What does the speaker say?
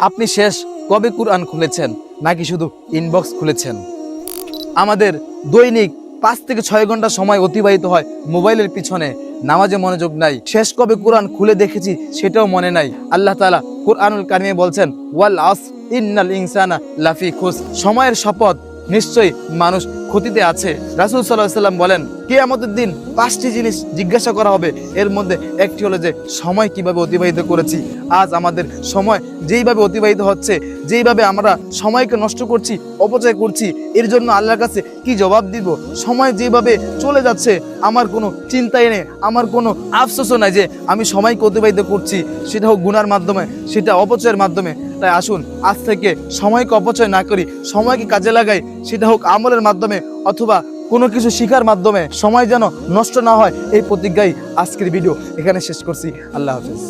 আপনি শেষ কবে কুরআন খুলেছেন নাকি শুধু ইনবক্স খুলেছেন? আমাদের দৈনিক 5 থেকে 6 ঘন্টা সময় অতিবাহিত হয় মোবাইলের পিছনে, নামাজে মনোযোগ নাই। শেষ কবে কুরআন খুলে দেখেছি সেটাও মনে নাই। আল্লাহ তাআলা কুরআনুল কারিমে বলছেন, ওয়াল আসর ইন্নাল ইনসানা লাফি খুসর, সময়ের শপথ, নিশ্চয়ই মানুষ ক্ষতিতে আছে। রাসূল সাল্লাল্লাহু আলাইহি ওয়াসাল্লাম বলেন, কিয়ামতের দিন 5টি জিনিস জিজ্ঞাসা করা হবে, এর মধ্যে একটি হলো যে সময় কিভাবে অতিবাহিত করেছি। আজ আমাদের সময় যেইভাবে অতিবাহিত হচ্ছে, যেইভাবে আমরা সময়কে নষ্ট করছি, অপচয় করছি, এর জন্য আল্লাহর কাছে কি জবাব দিব? সময় যেভাবে চলে যাচ্ছে আমার কোনো চিন্তাই নেই, আমার কোনো আফসোসও নাই যে আমি সময়কে অতিবাহিত করছি, সেটা হোক গুনার মাধ্যমে, সেটা অপচয়ের মাধ্যমে। তাই আসুন আজ থেকে সময়কে অপচয় না করি, সময়কে কাজে লাগাই, সেটা হোক আমলের মাধ্যমে অথবা কোনো কিছু শিখার মাধ্যমে। সময় যেন নষ্ট না হয় এই প্রতিজ্ঞাই আজকের ভিডিও এখানে শেষ করছি। আল্লাহ হাফেজ।